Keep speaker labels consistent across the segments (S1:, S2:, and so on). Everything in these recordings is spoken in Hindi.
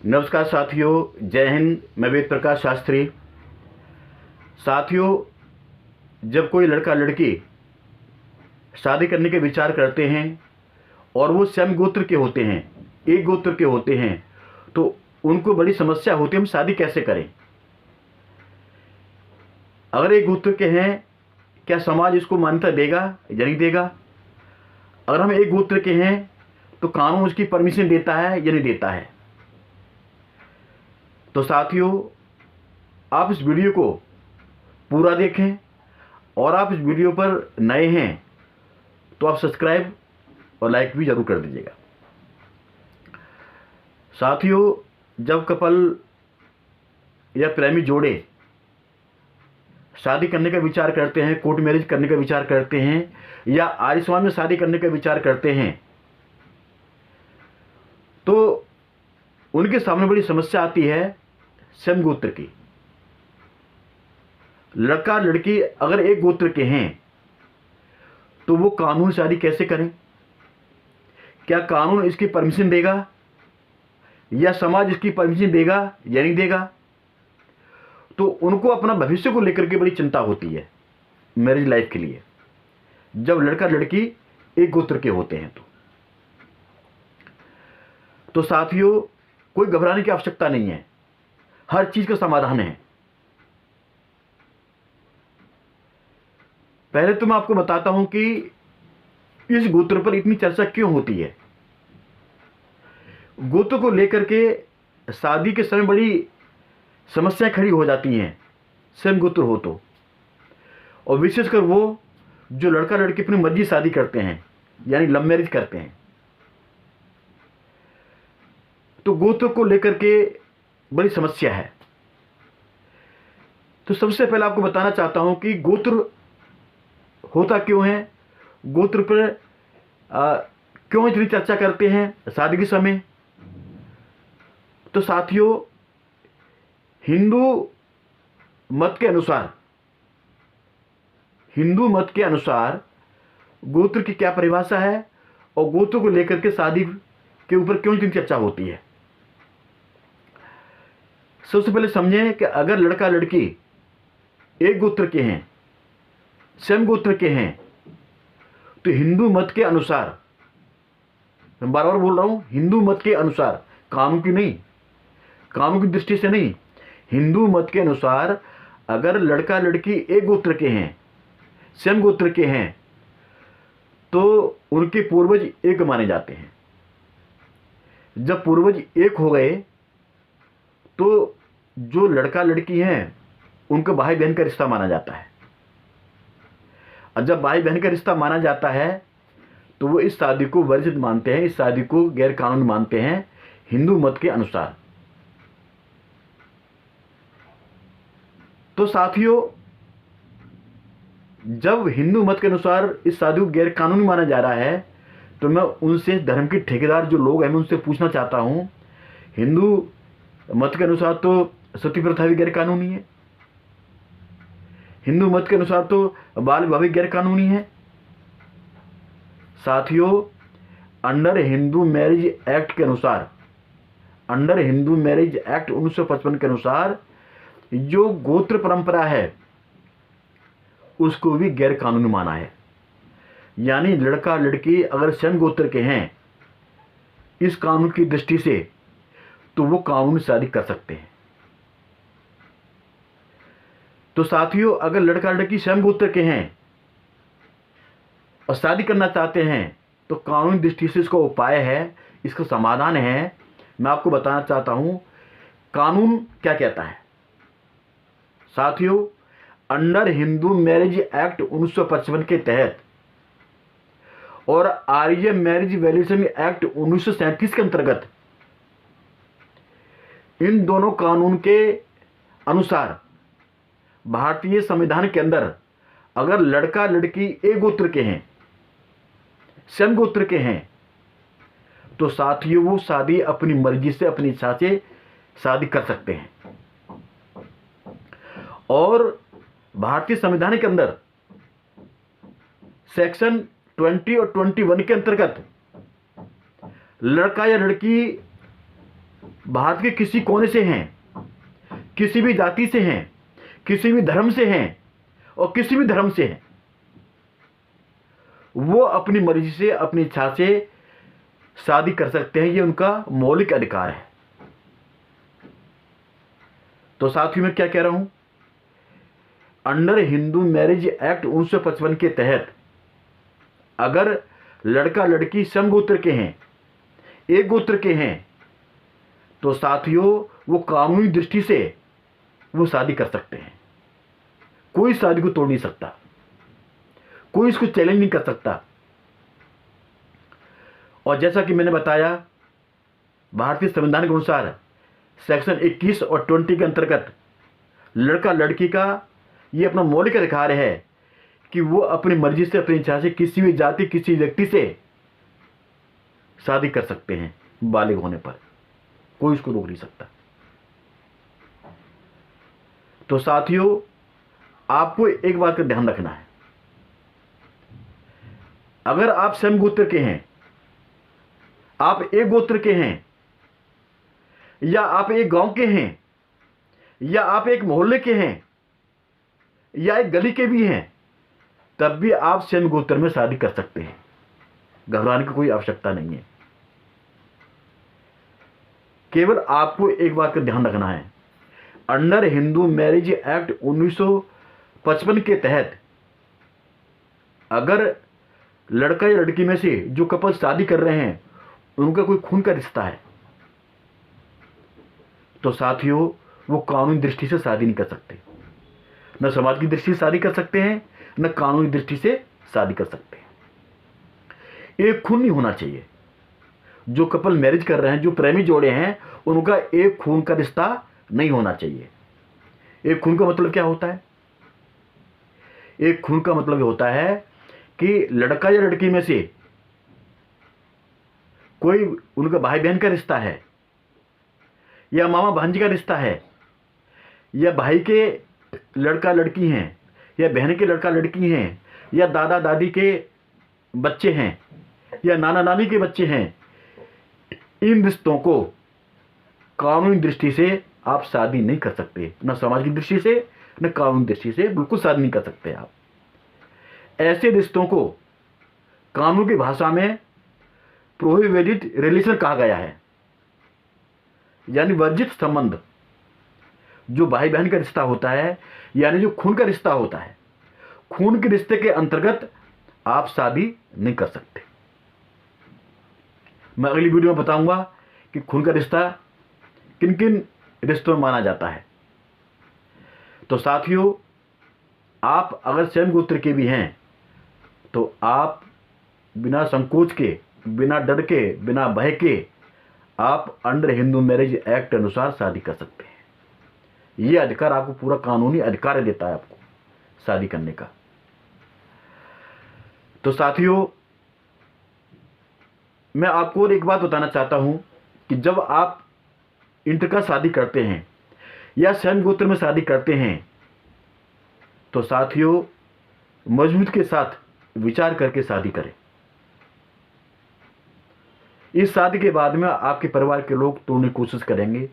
S1: नमस्कार साथियों, जय हिंद। मैं वेद प्रकाश शास्त्री। साथियों, जब कोई लड़का लड़की शादी करने के विचार करते हैं और वो स्वयं गोत्र के होते हैं, एक गोत्र के होते हैं, तो उनको बड़ी समस्या होती है, हम शादी कैसे करें। अगर एक गोत्र के हैं, क्या समाज इसको मान्यता देगा या नहीं देगा। अगर हम एक गोत्र के हैं तो कानून उसकी परमिशन देता है या नहीं देता है। तो साथियों, आप इस वीडियो को पूरा देखें और आप इस वीडियो पर नए हैं तो आप सब्सक्राइब और लाइक भी जरूर कर दीजिएगा। साथियों, जब कपल या प्रेमी जोड़े शादी करने का विचार करते हैं, कोर्ट मैरिज करने का विचार करते हैं या आर्य समाज में शादी करने का विचार करते हैं, तो उनके सामने बड़ी समस्या आती है स्वयं गोत्र की। लड़का लड़की अगर एक गोत्र के हैं तो वो कानून शादी कैसे करें। क्या कानून इसकी परमिशन देगा या समाज इसकी परमिशन देगा या नहीं देगा। तो उनको अपना भविष्य को लेकर के बड़ी चिंता होती है मैरिज लाइफ के लिए, जब लड़का लड़की एक गोत्र के होते हैं। तो साथियों, कोई घबराने की आवश्यकता नहीं है, हर चीज का समाधान है। पहले तो मैं आपको बताता हूं कि इस गोत्र पर इतनी चर्चा क्यों होती है। गोत्र को लेकर के शादी के समय बड़ी समस्याएं खड़ी हो जाती हैं स्वयं गोत्र हो तो, और विशेषकर वो जो लड़का लड़की अपनी मर्जी शादी करते हैं यानी लव मैरिज करते हैं। तो गोत्र को लेकर के बड़ी समस्या है। तो सबसे पहले आपको बताना चाहता हूं कि गोत्र होता क्यों है, गोत्र पर क्यों इतनी चर्चा करते हैं शादी के समय। तो साथियों, हिंदू मत के अनुसार गोत्र की क्या परिभाषा है और गोत्र को लेकर के शादी के ऊपर क्यों इतनी चर्चा होती है। सबसे पहले समझें कि अगर लड़का लड़की एक गोत्र के हैं, स्वयं गोत्र के हैं, तो हिंदू मत के अनुसार, मैं बार बार बोल रहा हूं, हिंदू मत के अनुसार, कानून की नहीं, कानून की दृष्टि से नहीं, हिंदू मत के अनुसार अगर लड़का लड़की एक गोत्र के हैं, स्वयं गोत्र के हैं, तो उनके पूर्वज एक माने जाते हैं। जब पूर्वज एक हो गए तो जो लड़का लड़की हैं उनका भाई बहन का रिश्ता माना जाता है। और जब भाई बहन का रिश्ता माना जाता है तो वो इस शादी को वर्जित मानते हैं, इस शादी को गैर कानूनी मानते हैं हिंदू मत के अनुसार। तो साथियों, जब हिंदू मत के अनुसार इस शादी को गैर कानूनी माना जा रहा है तो मैं उनसे, धर्म के ठेकेदार जो लोग हैं, मैं उनसे पूछना चाहता हूं, हिंदू मत के अनुसार तो सती प्रथा भी गैर कानूनी है, हिंदू मत के अनुसार तो बाल विवाह भी गैर कानूनी है। साथियों, अंडर हिंदू मैरिज एक्ट के अनुसार, अंडर हिंदू मैरिज एक्ट 1955 के अनुसार जो गोत्र परंपरा है उसको भी गैर कानूनी माना है। यानी लड़का लड़की अगर स्वयं गोत्र के हैं इस कानून की दृष्टि से तो वो कानूनी शादी कर सकते हैं। तो साथियों, अगर लड़का लड़की स्वयं गोत्र के हैं और शादी करना चाहते हैं तो कानूनी दृष्टि से इसका उपाय है, इसका समाधान है। मैं आपको बताना चाहता हूं कानून क्या कहता है। साथियों, अंडर हिंदू मैरिज एक्ट 1955 के तहत और आर्य मैरिज वैल्यूएशन एक्ट 1937 के अंतर्गत, इन दोनों कानून के अनुसार भारतीय संविधान के अंदर अगर लड़का लड़की एक गोत्र के हैं, स्वयं गोत्र के हैं, तो साथियों वो शादी अपनी मर्जी से, अपनी इच्छा से शादी कर सकते हैं। और भारतीय संविधान के अंदर सेक्शन 20 और 21 के अंतर्गत लड़का या लड़की भारत के किसी कोने से हैं, किसी भी जाति से हैं, किसी भी धर्म से हैं और किसी भी धर्म से हैं, वो अपनी मर्जी से, अपनी इच्छा से शादी कर सकते हैं। ये उनका मौलिक अधिकार है। तो साथियों, मैं क्या कह रहा हूं, अंडर हिंदू मैरिज एक्ट 1955 के तहत अगर लड़का लड़की समगोत्र के हैं, एक गोत्र के हैं, तो साथियों वो कानूनी दृष्टि से वो शादी कर सकते हैं। कोई शादी को तोड़ नहीं सकता, कोई इसको चैलेंज नहीं कर सकता। और जैसा कि मैंने बताया, भारतीय संविधान के अनुसार सेक्शन 21 और 20 के अंतर्गत लड़का लड़की का ये अपना मौलिक अधिकार है कि वो अपनी मर्जी से, अपनी इच्छा से किसी भी जाति, किसी व्यक्ति से शादी कर सकते हैं। बालिग होने पर कोई इसको रोक नहीं सकता। तो साथियों, आपको एक बात का ध्यान रखना है, अगर आप स्वयं गोत्र के हैं, आप एक गोत्र के हैं, या आप एक गांव के हैं, या आप एक मोहल्ले के हैं, या एक गली के भी हैं, तब भी आप स्वयं गोत्र में शादी कर सकते हैं। घबराने की कोई आवश्यकता नहीं है। केवल आपको एक बात का ध्यान रखना है, अंडर हिंदू मैरिज एक्ट 1955 के तहत अगर लड़का या लड़की में से जो कपल शादी कर रहे हैं उनका कोई खून का रिश्ता है, तो साथियों वो कानूनी दृष्टि से शादी नहीं कर सकते। न समाज की दृष्टि से शादी कर सकते हैं, न कानूनी दृष्टि से शादी कर सकते हैं। एक खून नहीं होना चाहिए। जो कपल मैरिज कर रहे हैं, जो प्रेमी जोड़े हैं, उनका एक खून का रिश्ता नहीं होना चाहिए। एक खून का मतलब क्या होता है? एक खून का मतलब होता है कि लड़का या लड़की में से कोई उनका भाई बहन का रिश्ता है, या मामा भांजी का रिश्ता है, या भाई के लड़का लड़की हैं, या बहन के लड़का लड़की हैं, या दादा दादी के बच्चे हैं, या नाना नानी के बच्चे हैं। इन रिश्तों को कानूनी दृष्टि से आप शादी नहीं कर सकते, न समाज की दृष्टि से, न कानूनी दृष्टि से, बिल्कुल शादी नहीं कर सकते आप। ऐसे रिश्तों को कानून की भाषा में प्रोहिबिटेड रिलेशन कहा गया है, यानी वर्जित संबंध। जो भाई बहन का रिश्ता होता है, यानी जो खून का रिश्ता होता है, खून के रिश्ते के अंतर्गत आप शादी नहीं कर सकते। मैं अगली वीडियो में बताऊंगा कि खून का रिश्ता किन किन रिश्तों में माना जाता है। तो साथियों, आप अगर स्वयं गोत्र के भी हैं तो आप बिना संकोच के, बिना डर के, बिना भय के आप अंडर हिंदू मैरिज एक्ट अनुसार शादी कर सकते हैं। यह अधिकार आपको पूरा कानूनी अधिकार देता है आपको शादी करने का। तो साथियों, मैं आपको और एक बात बताना चाहता हूं कि जब आप इंटर का शादी करते हैं या स्वयं गोत्र में शादी करते हैं, तो साथियों मजबूत के साथ विचार करके शादी करें। इस शादी के बाद में आपके परिवार के लोग तोड़ने की कोशिश करेंगे,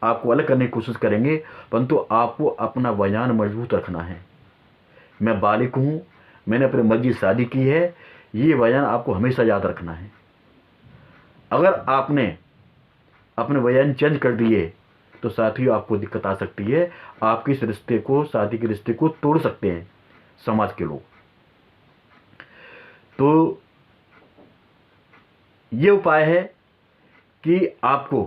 S1: आपको अलग करने की कोशिश करेंगे, परंतु आपको अपना बयान मजबूत रखना है। मैं बालिग हूं, मैंने अपनी मर्जी शादी की है, ये बयान आपको हमेशा याद रखना है। अगर आपने अपने बयान चेंज कर दिए तो साथियों आपको दिक्कत आ सकती है। आपके इस रिश्ते को, शादी के रिश्ते को तोड़ सकते हैं समाज के लोग। तो ये उपाय है कि आपको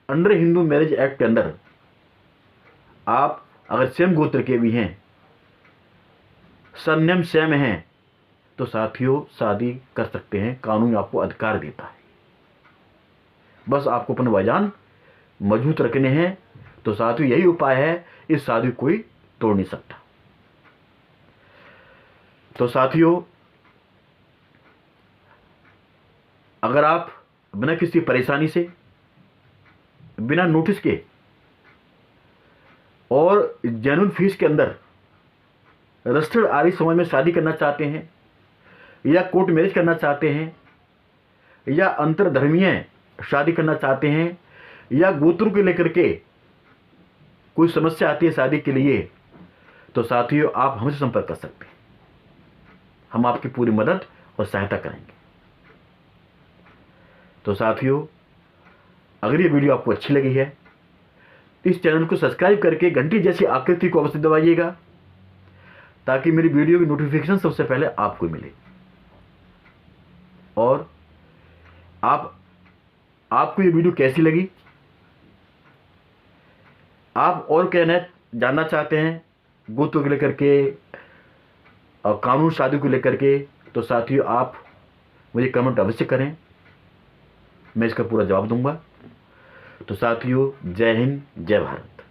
S1: अंडर हिंदू मैरिज एक्ट के अंदर आप अगर सेम गोत्र के भी हैं, सरनेम सेम हैं, तो साथियों शादी कर सकते हैं। कानून आपको अधिकार देता है। बस आपको अपने बयान मजबूत रखने हैं। तो साथियों यही उपाय है, इस शादी को कोई तोड़ नहीं सकता। तो साथियों, अगर आप बिना किसी परेशानी से, बिना नोटिस के और जेन्युइन फीस के अंदर रजिस्टर्ड आर्य समाज में शादी करना चाहते हैं, या कोर्ट मैरिज करना चाहते हैं, या अंतरधर्मीय शादी करना चाहते हैं या गोत्र को लेकर के कोई समस्या आती है शादी के लिए, तो साथियों आप हमसे संपर्क कर सकते हैं। हम आपकी पूरी मदद और सहायता करेंगे। तो साथियों, अगर ये वीडियो आपको अच्छी लगी है तो इस चैनल को सब्सक्राइब करके घंटी जैसी आकृति को अवश्य दबाइएगा, ताकि मेरी वीडियो की नोटिफिकेशन सबसे पहले आपको मिले। और आपको ये वीडियो कैसी लगी, आप और क्या जानना चाहते हैं गोत्र को लेकर के और कानून शादी को लेकर के, तो साथियों आप मुझे कमेंट अवश्य करें, मैं इसका पूरा जवाब दूंगा। तो साथियों, जय हिंद, जय भारत।